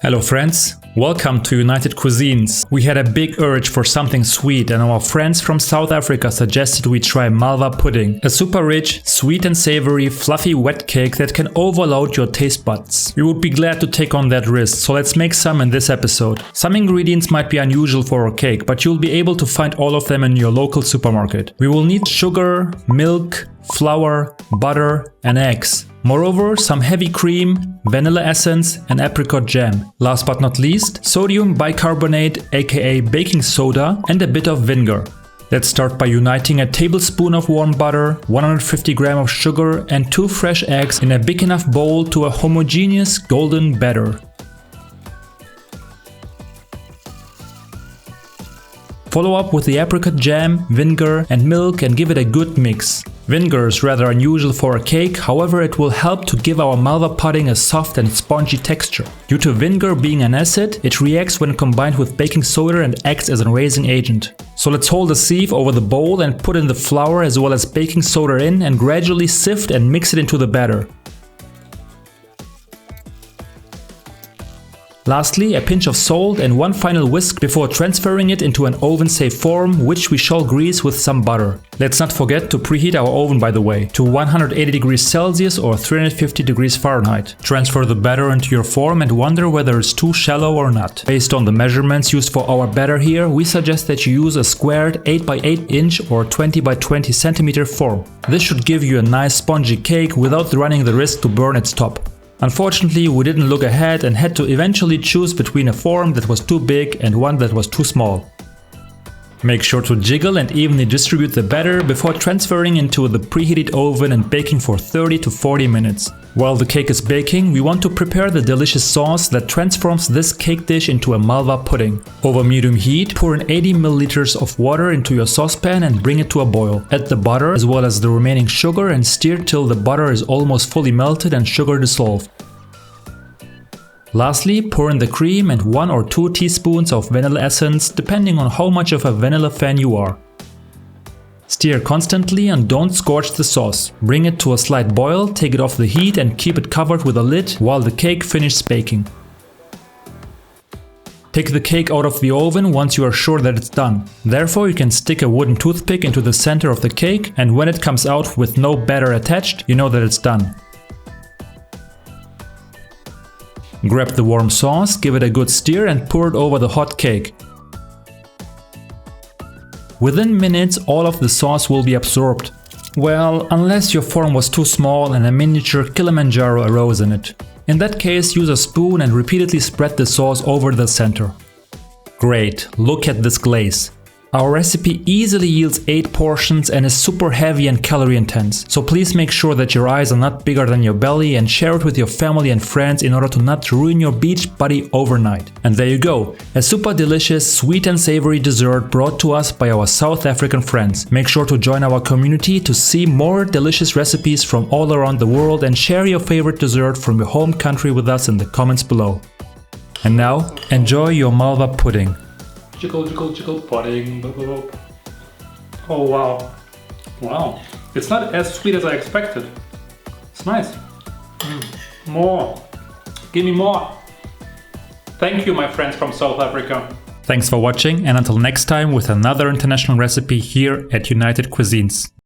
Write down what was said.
Hello friends, welcome to United Cuisines. We had a big urge for something sweet and our friends from South Africa suggested we try Malva Pudding, a super rich, sweet and savory, fluffy wet cake that can overload your taste buds. We would be glad to take on that risk, so let's make some in this episode. Some ingredients might be unusual for a cake, but you'll be able to find all of them in your local supermarket. We will need sugar, milk, flour, butter and eggs. Moreover, some heavy cream, vanilla essence and apricot jam. Last but not least, sodium bicarbonate aka baking soda and a bit of vinegar. Let's start by uniting a tablespoon of warm butter, 150 grams of sugar and 2 fresh eggs in a big enough bowl to a homogeneous golden batter. Follow up with the apricot jam, vinegar and milk and give it a good mix. Vinegar is rather unusual for a cake, however it will help to give our Malva pudding a soft and spongy texture. Due to vinegar being an acid, it reacts when combined with baking soda and acts as a raising agent. So let's hold a sieve over the bowl and put in the flour as well as baking soda in and gradually sift and mix it into the batter. Lastly, a pinch of salt and one final whisk before transferring it into an oven-safe form, which we shall grease with some butter. Let's not forget to preheat our oven, by the way, to 180 degrees Celsius or 350 degrees Fahrenheit. Transfer the batter into your form and wonder whether it's too shallow or not. Based on the measurements used for our batter here, we suggest that you use a squared 8 by 8 inch or 20 by 20 centimeter form. This should give you a nice spongy cake without running the risk to burn its top. Unfortunately, we didn't look ahead and had to eventually choose between a form that was too big and one that was too small. Make sure to jiggle and evenly distribute the batter before transferring into the preheated oven and baking for 30 to 40 minutes. While the cake is baking, we want to prepare the delicious sauce that transforms this cake dish into a Malva pudding. Over medium heat, pour in 80 ml of water into your saucepan and bring it to a boil. Add the butter as well as the remaining sugar and stir till the butter is almost fully melted and sugar dissolved. Lastly, pour in the cream and 1 or 2 teaspoons of vanilla essence, depending on how much of a vanilla fan you are. Stir constantly and don't scorch the sauce. Bring it to a slight boil, take it off the heat and keep it covered with a lid while the cake finishes baking. Take the cake out of the oven once you are sure that it's done. Therefore, you can stick a wooden toothpick into the center of the cake and when it comes out with no batter attached, you know that it's done. Grab the warm sauce, give it a good stir and pour it over the hot cake. Within minutes, all of the sauce will be absorbed. Well, unless your form was too small and a miniature Kilimanjaro arose in it. In that case, use a spoon and repeatedly spread the sauce over the center. Great, look at this glaze. Our recipe easily yields 8 portions and is super heavy and calorie intense, so please make sure that your eyes are not bigger than your belly and share it with your family and friends in order to not ruin your beach body overnight. And there you go, a super delicious, sweet and savory dessert brought to us by our South African friends. Make sure to join our community to see more delicious recipes from all around the world and share your favorite dessert from your home country with us in the comments below. And now, enjoy your Malva pudding. Jiggle, jiggle, jiggle, pudding. Oh wow. Wow. It's not as sweet as I expected. It's nice. More. Give me more. Thank you, my friends from South Africa. Thanks for watching and until next time with another international recipe here at United Cuisines.